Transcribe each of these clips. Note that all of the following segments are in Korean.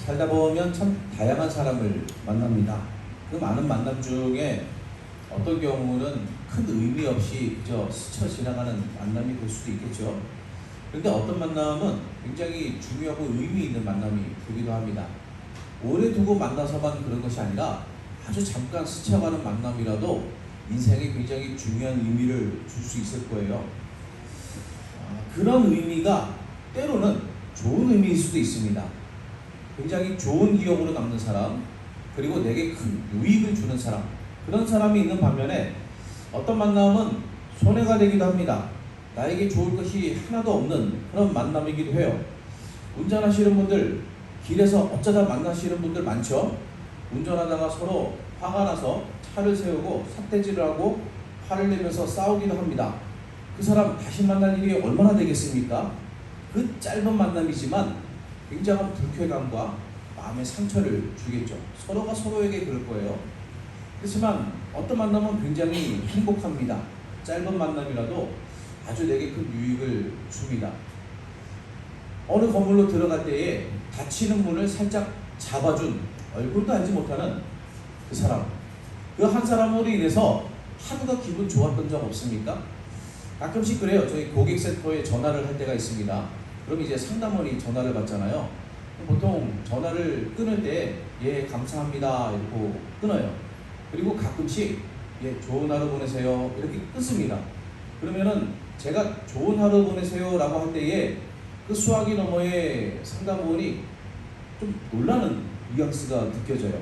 살다 보면 참 다양한 사람을 만납니다. 그 많은 만남 중에 어떤 경우는 큰 의미 없이 그저 스쳐 지나가는 만남이 될 수도 있겠죠. 그런데 어떤 만남은 굉장히 중요하고 의미 있는 만남이 되기도 합니다. 오래 두고 만나서만 그런 것이 아니라 아주 잠깐 스쳐가는 만남이라도 인생에 굉장히 중요한 의미를 줄 수 있을 거예요. 그런 의미가 때로는 좋은 의미일 수도 있습니다. 굉장히 좋은 기억으로 남는 사람, 그리고 내게 큰 유익을 주는 사람, 그런 사람이 있는 반면에 어떤 만남은 손해가 되기도 합니다. 나에게 좋을 것이 하나도 없는 그런 만남이기도 해요. 운전하시는 분들, 길에서 어쩌다 만나시는 분들 많죠? 운전하다가 서로 화가 나서 차를 세우고 삿대질을 하고 화를 내면서 싸우기도 합니다. 그 사람 다시 만날 일이 얼마나 되겠습니까? 그 짧은 만남이지만 굉장한 불쾌감과 마음의 상처를 주겠죠. 서로가 서로에게 그럴 거예요. 그렇지만 어떤 만남은 굉장히 행복합니다. 짧은 만남이라도 아주 내게 큰 유익을 줍니다. 어느 건물로 들어갈 때에 닫히는 문을 살짝 잡아준, 얼굴도 알지 못하는 그 사람, 그 한 사람으로 인해서 하루가 기분 좋았던 적 없습니까? 가끔씩 그래요. 저희 고객센터에 전화를 할 때가 있습니다. 그럼 이제 상담원이 전화를 받잖아요. 보통 전화를 끊을 때 예 감사합니다 이러고 끊어요. 그리고 가끔씩 예 좋은 하루 보내세요 이렇게 끊습니다. 그러면은 제가 좋은 하루 보내세요 라고 할 때에 그 수화기 너머에 상담원이 좀 놀라는 뉘앙스가 느껴져요.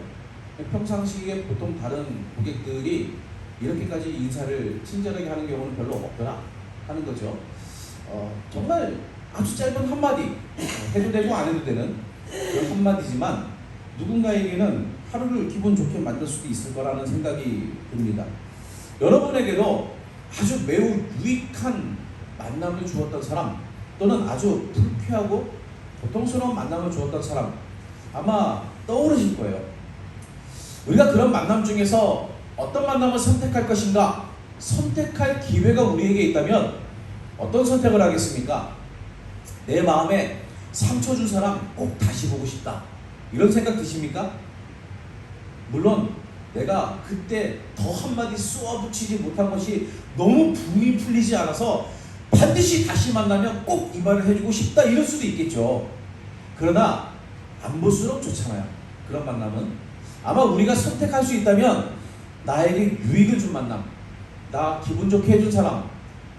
평상시에 보통 다른 고객들이 이렇게까지 인사를 친절하게 하는 경우는 별로 없더라 하는 거죠. 정말 아주 짧은 한마디, 해도 되고 안 해도 되는 그런 한마디지만 누군가에게는 하루를 기분 좋게 만들 수도 있을 거라는 생각이 듭니다. 여러분에게도 아주 매우 유익한 만남을 주었던 사람, 또는 아주 불쾌하고 고통스러운 만남을 주었던 사람 아마 떠오르실 거예요. 우리가 그런 만남 중에서 어떤 만남을 선택할 것인가, 선택할 기회가 우리에게 있다면 어떤 선택을 하겠습니까? 내 마음에 상처 준 사람 꼭 다시 보고 싶다, 이런 생각 드십니까? 물론 내가 그때 더 한마디 쏘아붙이지 못한 것이 너무 분이 풀리지 않아서 반드시 다시 만나면 꼭 이 말을 해주고 싶다, 이럴 수도 있겠죠. 그러나 안 볼수록 좋잖아요. 그런 만남은 아마 우리가 선택할 수 있다면 나에게 유익을 준 만남, 나 기분 좋게 해준 사람,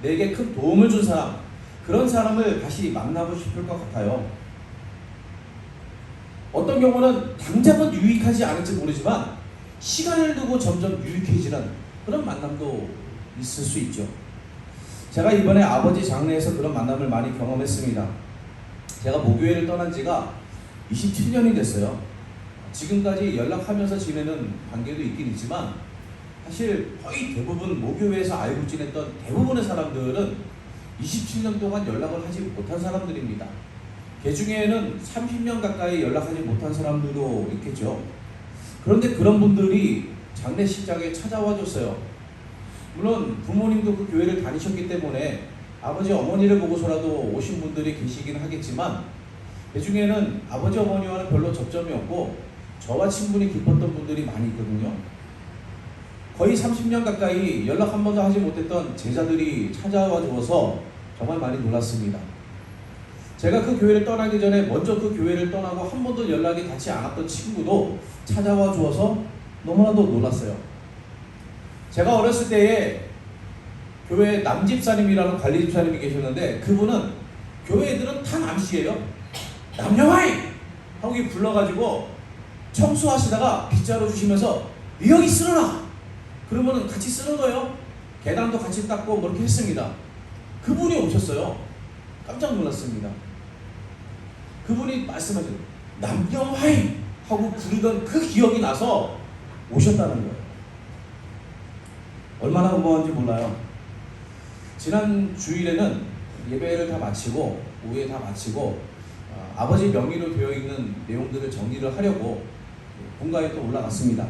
내게 큰 도움을 준 사람, 그런 사람을 다시 만나고 싶을 것 같아요. 어떤 경우는 당장은 유익하지 않을지 모르지만 시간을 두고 점점 유익해지는 그런 만남도 있을 수 있죠. 제가 이번에 아버지 장례에서 그런 만남을 많이 경험했습니다. 제가 모교회를 떠난 지가 27년이 됐어요. 지금까지 연락하면서 지내는 관계도 있긴 있지만 사실 거의 대부분 모교회에서 알고 지냈던 대부분의 사람들은 27년 동안 연락을 하지 못한 사람들입니다. 그 중에는 30년 가까이 연락하지 못한 사람들도 있겠죠. 그런데 그런 분들이 장례식장에 찾아와 줬어요. 물론 부모님도 그 교회를 다니셨기 때문에 아버지 어머니를 보고서라도 오신 분들이 계시긴 하겠지만 그 중에는 아버지 어머니와는 별로 접점이 없고 저와 친분이 깊었던 분들이 많이 있거든요. 거의 30년 가까이 연락 한 번도 하지 못했던 제자들이 찾아와 주어서 정말 많이 놀랐습니다. 제가 그 교회를 떠나기 전에 먼저 그 교회를 떠나고 한 번도 연락이 닿지 않았던 친구도 찾아와 주어서 너무나도 놀랐어요. 제가 어렸을 때에 교회 남집사님이라는 관리집사님이 계셨는데 그분은 교회 애들은 다 남씨예요. 남녀와이! 하고 불러가지고 청소하시다가 빗자루 주시면서 여기 쓸어라! 그러면은 같이 쓸어둬요. 계단도 같이 닦고 뭐 이렇게 했습니다. 그분이 오셨어요. 깜짝 놀랐습니다. 그분이 말씀하셨어요. 남녀와이! 하고 부르던 그 기억이 나서 오셨다는 거예요. 얼마나 고마운지 몰라요. 지난 주일에는 예배를 다 마치고 오후에 다 마치고 아버지 명의로 되어 있는 내용들을 정리를 하려고 본가에 또 올라갔습니다.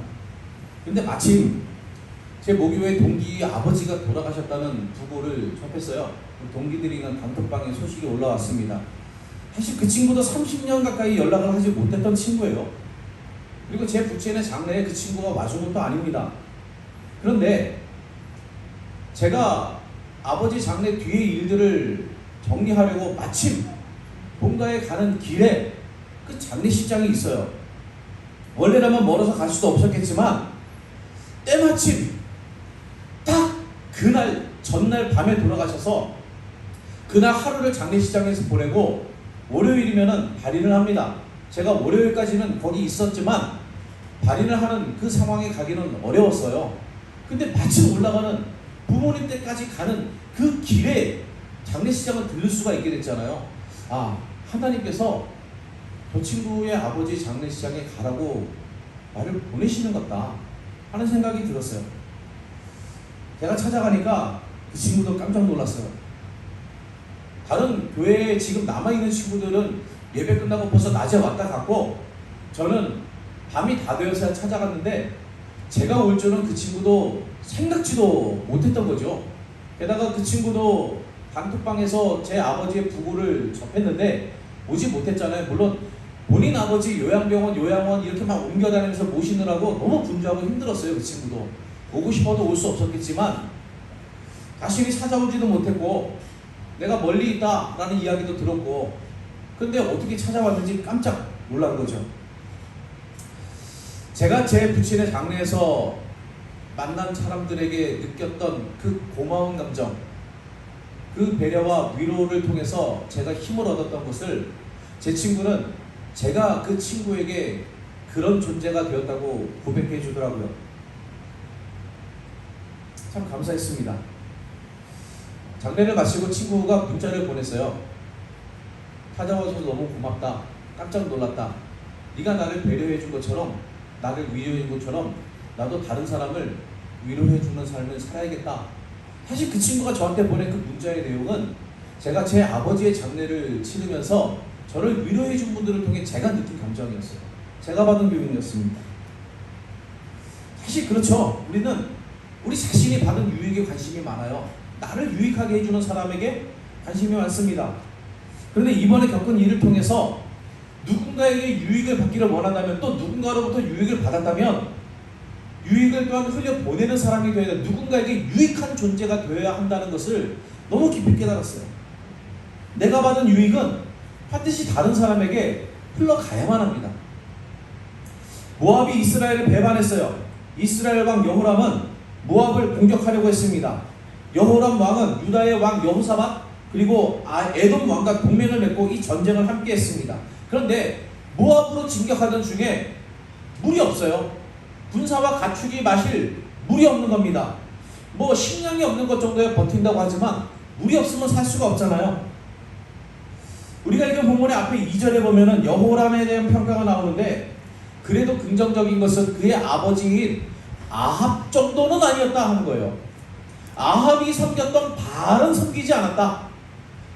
근데 마침 제 모교회 동기 아버지가 돌아가셨다는 부고를 접했어요. 동기들이 있는 단톡방에 소식이 올라왔습니다. 사실 그 친구도 30년 가까이 연락을 하지 못했던 친구예요. 그리고 제 부친의 장례에 그 친구가 와준 것도 아닙니다. 그런데 제가 아버지 장례 뒤의 일들을 정리하려고 마침 본가에 가는 길에 그 장례식장이 있어요. 원래라면 멀어서 갈 수도 없었겠지만 때마침 딱 그날 전날 밤에 돌아가셔서 그날 하루를 장례식장에서 보내고 월요일이면은 발인을 합니다. 제가 월요일까지는 거기 있었지만 발인을 하는 그 상황에 가기는 어려웠어요. 근데 마침 올라가는 부모님 댁까지 가는 그 길에 장례식장을 들를 수가 있게 됐잖아요. 아, 하나님께서 저 친구의 아버지 장례식장에 가라고 나를 보내시는 것 같다 하는 생각이 들었어요. 제가 찾아가니까 그 친구도 깜짝 놀랐어요. 다른 교회에 지금 남아있는 친구들은 예배 끝나고 벌써 낮에 왔다 갔고, 저는 밤이 다 되어서 찾아갔는데 제가 올 줄은 그 친구도 생각지도 못했던 거죠. 게다가 그 친구도 단톡방에서 제 아버지의 부고를 접했는데 오지 못했잖아요. 물론 본인 아버지 요양병원, 요양원 이렇게 막 옮겨다니면서 모시느라고 너무 분주하고 힘들었어요. 그 친구도 오고 싶어도 올 수 없었겠지만 자신이 찾아오지도 못했고 내가 멀리 있다라는 이야기도 들었고, 근데 어떻게 찾아왔는지 깜짝 놀란 거죠. 제가 제 부친의 장례에서 만난 사람들에게 느꼈던 그 고마운 감정, 그 배려와 위로를 통해서 제가 힘을 얻었던 것을 제 친구는 제가 그 친구에게 그런 존재가 되었다고 고백해 주더라고요. 참 감사했습니다. 장례를 마치고 친구가 문자를 보냈어요. 찾아와줘서 너무 고맙다. 깜짝 놀랐다. 네가 나를 배려해 준 것처럼, 나를 위로해 준 것처럼 나도 다른 사람을 위로해 주는 삶을 살아야겠다. 사실 그 친구가 저한테 보낸 그 문자의 내용은 제가 제 아버지의 장례를 치르면서 저를 위로해 준 분들을 통해 제가 느낀 감정이었어요. 제가 받은 교훈이었습니다. 사실 그렇죠. 우리는 우리 자신이 받은 유익에 관심이 많아요. 나를 유익하게 해주는 사람에게 관심이 많습니다. 그런데 이번에 겪은 일을 통해서 누군가에게 유익을 받기를 원한다면, 또 누군가로부터 유익을 받았다면 유익을 또한 흘려보내는 사람이 되어야 돼. 누군가에게 유익한 존재가 되어야 한다는 것을 너무 깊이 깨달았어요. 내가 받은 유익은 반드시 다른 사람에게 흘러가야만 합니다. 모압이 이스라엘을 배반했어요. 이스라엘 왕 여호람은 모압을 공격하려고 했습니다. 여호람 왕은 유다의 왕 여호사밧 그리고 에돔 왕과 동맹을 맺고 이 전쟁을 함께 했습니다. 그런데 모압으로 진격하던 중에 물이 없어요. 군사와 가축이 마실 물이 없는 겁니다. 뭐 식량이 없는 것 정도에 버틴다고 하지만 물이 없으면 살 수가 없잖아요. 우리가 읽은 본문의 앞에 2절에 보면은 여호람에 대한 평가가 나오는데, 그래도 긍정적인 것은 그의 아버지인 아합 정도는 아니었다 하는 거예요. 아합이 섬겼던 바알은 섬기지 않았다.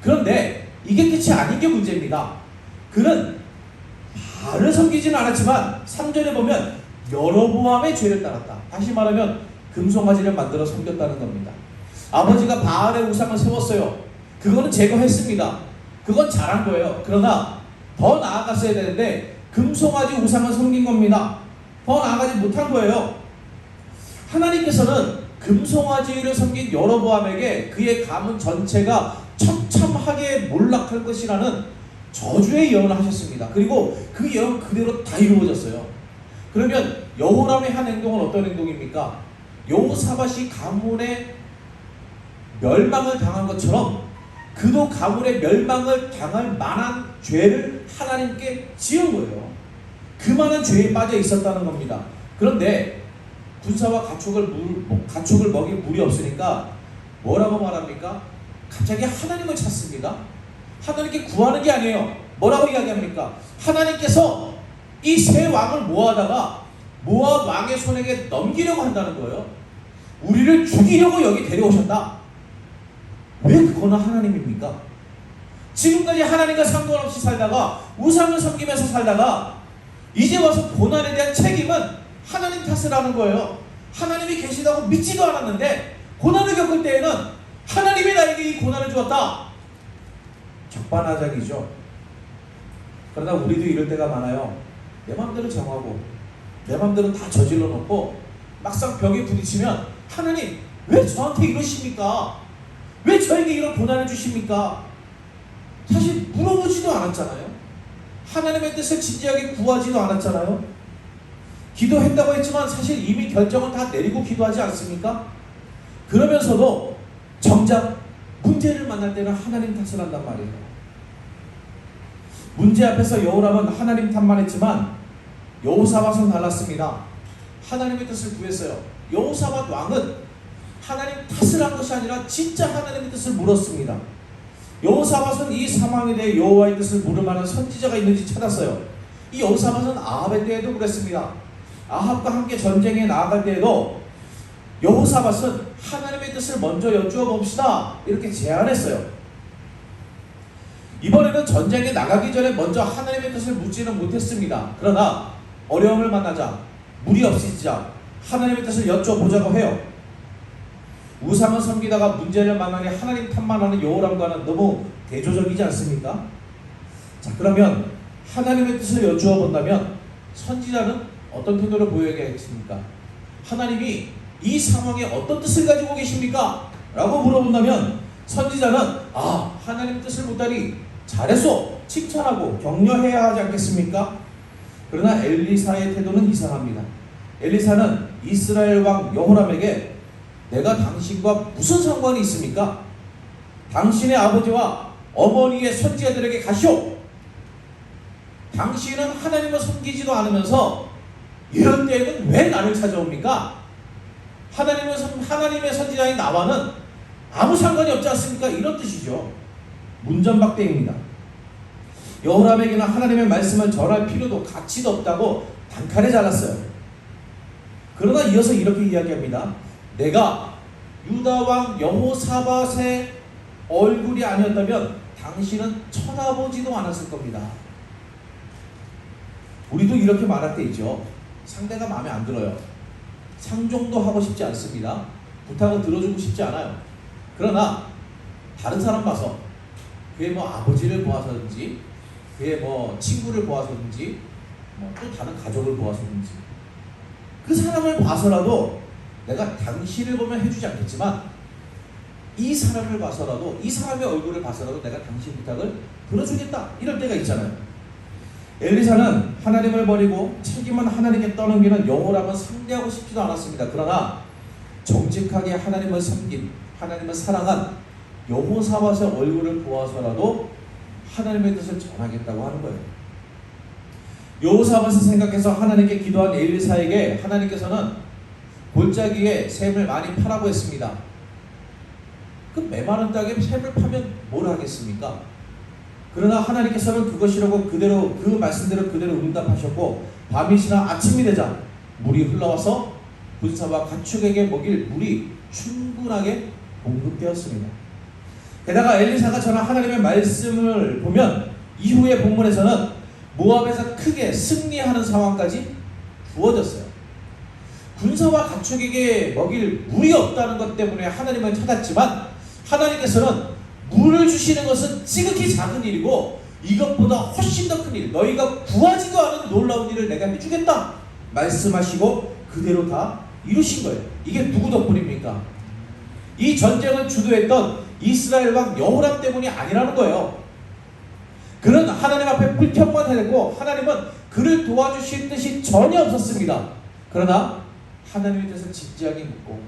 그런데 이게 끝이 아닌 게 문제입니다. 그는 바알을 섬기지는 않았지만 3절에 보면 여로보암의 죄를 따랐다. 다시 말하면 금송아지를 만들어 섬겼다는 겁니다. 아버지가 바알의 우상을 세웠어요. 그거는 제거했습니다. 그건 잘한 거예요. 그러나 더 나아갔어야 되는데 금송아지 우상을 섬긴 겁니다. 더 나아가지 못한 거예요. 하나님께서는 금송아지를 섬긴 여로보암에게 그의 가문 전체가 처참하게 몰락할 것이라는 저주의 예언을 하셨습니다. 그리고 그 예언 그대로 다 이루어졌어요. 그러면 여호람의 한 행동은 어떤 행동입니까? 여호사밧이 가문의 멸망을 당한 것처럼 그도 가문의 멸망을 당할 만한 죄를 하나님께 지은 거예요. 그만한 죄에 빠져 있었다는 겁니다. 그런데 군사와 가축을 먹일 물이 없으니까 뭐라고 말합니까? 갑자기 하나님을 찾습니다. 하나님께 구하는 게 아니에요. 뭐라고 이야기합니까? 하나님께서 이 세 왕을 모아다가 모압 왕의 손에게 넘기려고 한다는 거예요. 우리를 죽이려고 여기 데려오셨다. 왜 그거는 하나님입니까? 지금까지 하나님과 상관없이 살다가 우상을 섬기면서 살다가 이제 와서 고난에 대한 책임은 하나님 탓을 하는 거예요. 하나님이 계시다고 믿지도 않았는데 고난을 겪을 때에는 하나님이 나에게 이 고난을 주었다. 적반하장이죠. 그러나 우리도 이럴 때가 많아요. 내 마음대로 정하고 내 마음대로 다 저질러 놓고 막상 벽에 부딪히면 하나님 왜 저한테 이러십니까? 왜 저에게 이런 고난을 주십니까? 사실 물어보지도 않았잖아요. 하나님의 뜻을 진지하게 구하지도 않았잖아요. 기도했다고 했지만 사실 이미 결정은 다 내리고 기도하지 않습니까? 그러면서도 정작 문제를 만날 때는 하나님 탓을 한단 말이에요. 문제 앞에서 여호람은 하나님 탓만 했지만 여호사밧은 달랐습니다. 하나님의 뜻을 구했어요. 여호사밧 왕은 하나님 탓을 한 것이 아니라 진짜 하나님의 뜻을 물었습니다. 여호사밧은 이 상황에 대해 여호와의 뜻을 물을 만한 선지자가 있는지 찾았어요. 이 여호사밧은 아합의 때에도 그랬습니다. 아합과 함께 전쟁에 나아갈 때에도 여호사밧은 하나님의 뜻을 먼저 여쭈어 봅시다 이렇게 제안했어요. 이번에는 전쟁에 나가기 전에 먼저 하나님의 뜻을 묻지는 못했습니다. 그러나 어려움을 만나자 무리 없이 진짜 하나님의 뜻을 여쭤보자고 해요. 우상을 섬기다가 문제를 만나니 하나님 탓만 하는 여호람과는 너무 대조적이지 않습니까? 자, 그러면 하나님의 뜻을 여쭈어 본다면 선지자는 어떤 태도를 보여야겠습니까? 하나님이 이 상황에 어떤 뜻을 가지고 계십니까? 라고 물어본다면 선지자는 하나님의 뜻을 묻다니 잘했어! 칭찬하고 격려해야 하지 않겠습니까? 그러나 엘리사의 태도는 이상합니다. 엘리사는 이스라엘 왕 여호람에게 내가 당신과 무슨 상관이 있습니까? 당신의 아버지와 어머니의 선지자들에게 가시오! 당신은 하나님을 섬기지도 않으면서 이런 때에는 왜 나를 찾아옵니까? 하나님의 선지자인 나와는 아무 상관이 없지 않습니까? 이런 뜻이죠. 문전박대입니다. 여호람에게는 하나님의 말씀을 전할 필요도 가치도 없다고 단칼에 잘랐어요. 그러나 이어서 이렇게 이야기합니다. 내가 유다왕 여호사밧의 얼굴이 아니었다면 당신은 쳐다보지도 않았을 겁니다. 우리도 이렇게 말할 때 있죠. 상대가 마음에 안 들어요. 상종도 하고 싶지 않습니다. 부탁을 들어주고 싶지 않아요. 그러나 다른 사람 봐서 그의 아버지를 보아서든지 그의 친구를 보아서든지 또 다른 가족을 보아서든지 그 사람을 봐서라도 내가 당신을 보면 해주지 않겠지만 이 사람을 봐서라도 이 사람의 얼굴을 봐서라도 내가 당신 부탁을 들어주겠다 이럴 때가 있잖아요. 엘리사는 하나님을 버리고 책임은 하나님께 떠넘기는 여호람은 상대하고 싶지도 않았습니다. 그러나 정직하게 하나님을 섬긴 하나님을 사랑한 여호사밧의 얼굴을 보아서라도 하나님의 뜻을 전하겠다고 하는 거예요. 여호사밧을 생각해서 하나님께 기도한 엘리사에게 하나님께서는 골짜기에 샘을 많이 파라고 했습니다. 그 메마른 땅에 샘을 파면 뭘 하겠습니까? 그러나 하나님께서는 그것이라고 그대로 그 말씀대로 그대로 응답하셨고 밤이 지나 아침이 되자 물이 흘러와서 군사와 가축에게 먹일 물이 충분하게 공급되었습니다. 게다가 엘리사가 전한 하나님의 말씀을 보면 이후의 본문에서는 모압에서 크게 승리하는 상황까지 부어졌어요. 군사와 가축에게 먹일 물이 없다는 것 때문에 하나님을 찾았지만 하나님께서는 물을 주시는 것은 지극히 작은 일이고 이것보다 훨씬 더 큰 일, 너희가 구하지도 않은 놀라운 일을 내가 해주겠다 말씀하시고 그대로 다 이루신 거예요. 이게 누구 덕분입니까? 이 전쟁을 주도했던 이스라엘 왕 여호람 때문이 아니라는 거예요. 그는 하나님 앞에 불평만 해냈고 하나님은 그를 도와주실 뜻이 전혀 없었습니다. 그러나 하나님의 뜻을 진지하게 묻고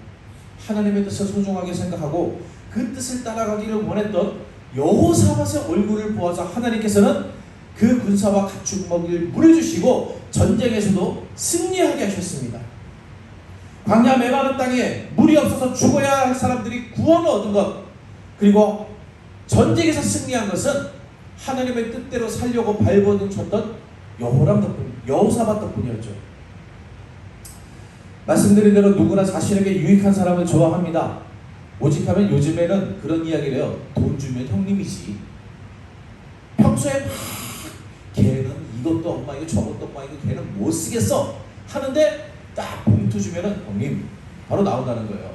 하나님의 뜻을 소중하게 생각하고 그 뜻을 따라가기를 원했던 여호사밧의 얼굴을 보아서 하나님께서는 그 군사와 가축 먹일 물을 주시고 전쟁에서도 승리하게 하셨습니다. 광야 메마른 땅에 물이 없어서 죽어야 할 사람들이 구원을 얻은 것, 그리고 전쟁에서 승리한 것은 하나님의 뜻대로 살려고 발버둥 쳤던 여호람 덕분, 여호사밧 덕분이었죠. 말씀드린 대로 누구나 자신에게 유익한 사람을 좋아합니다. 오직하면 요즘에는 그런 이야기를 해요. 돈 주면 형님이지. 평소에 막 걔는 이것도 엉망이고 저것도 엉망이고 걔는 못 쓰겠어 하는데 딱 봉투 주면은 형님 바로 나온다는 거예요.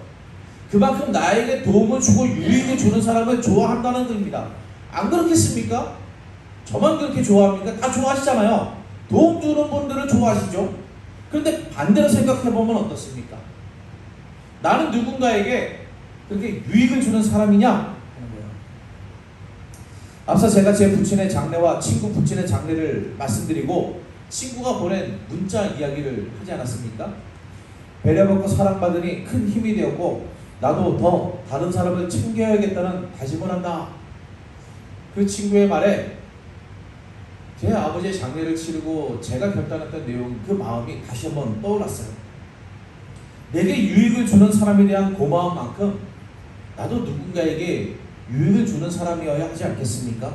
그만큼 나에게 도움을 주고 유익을 주는 사람을 좋아한다는 겁니다. 안 그렇겠습니까? 저만 그렇게 좋아합니까? 다 좋아하시잖아요. 도움 주는 분들을 좋아하시죠. 그런데 반대로 생각해보면 어떻습니까? 나는 누군가에게 그렇게 유익을 주는 사람이냐 하는 거예요. 앞서 제가 제 부친의 장례와 친구 부친의 장례를 말씀드리고 친구가 보낸 문자 이야기를 하지 않았습니까? 배려받고 사랑받으니 큰 힘이 되었고 나도 더 다른 사람을 챙겨야겠다는 다짐을 한다. 그 친구의 말에 제 아버지의 장례를 치르고 제가 결단했던 내용, 그 마음이 다시 한번 떠올랐어요. 내게 유익을 주는 사람에 대한 고마움만큼 나도 누군가에게 유익을 주는 사람이어야 하지 않겠습니까?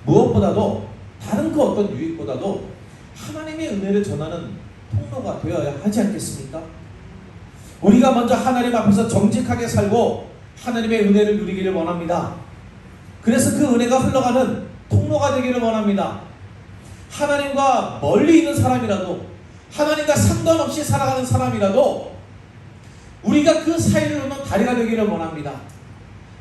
무엇보다도 다른 그 어떤 유익보다도 하나님의 은혜를 전하는 통로가 되어야 하지 않겠습니까? 우리가 먼저 하나님 앞에서 정직하게 살고 하나님의 은혜를 누리기를 원합니다. 그래서 그 은혜가 흘러가는 통로가 되기를 원합니다. 하나님과 멀리 있는 사람이라도, 하나님과 상관없이 살아가는 사람이라도 우리가 그 사이를 놓는 다리가 되기를 원합니다.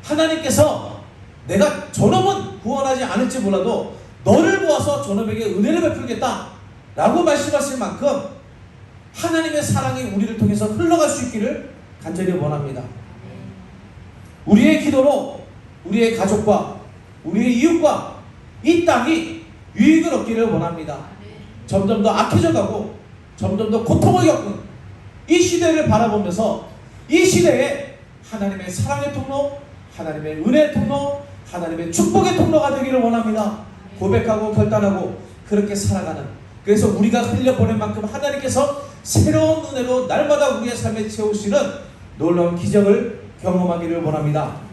하나님께서 내가 저놈은 구원하지 않을지 몰라도 너를 모아서 저놈에게 은혜를 베풀겠다 라고 말씀하실 만큼 하나님의 사랑이 우리를 통해서 흘러갈 수 있기를 간절히 원합니다. 우리의 기도로 우리의 가족과 우리의 이웃과 이 땅이 유익을 얻기를 원합니다. 점점 더 악해져 가고 점점 더 고통을 겪는 이 시대를 바라보면서 이 시대에 하나님의 사랑의 통로, 하나님의 은혜의 통로, 하나님의 축복의 통로가 되기를 원합니다. 고백하고 결단하고 그렇게 살아가는, 그래서 우리가 흘려보낸 만큼 하나님께서 새로운 은혜로 날마다 우리의 삶에 채우시는 놀라운 기적을 경험하기를 원합니다.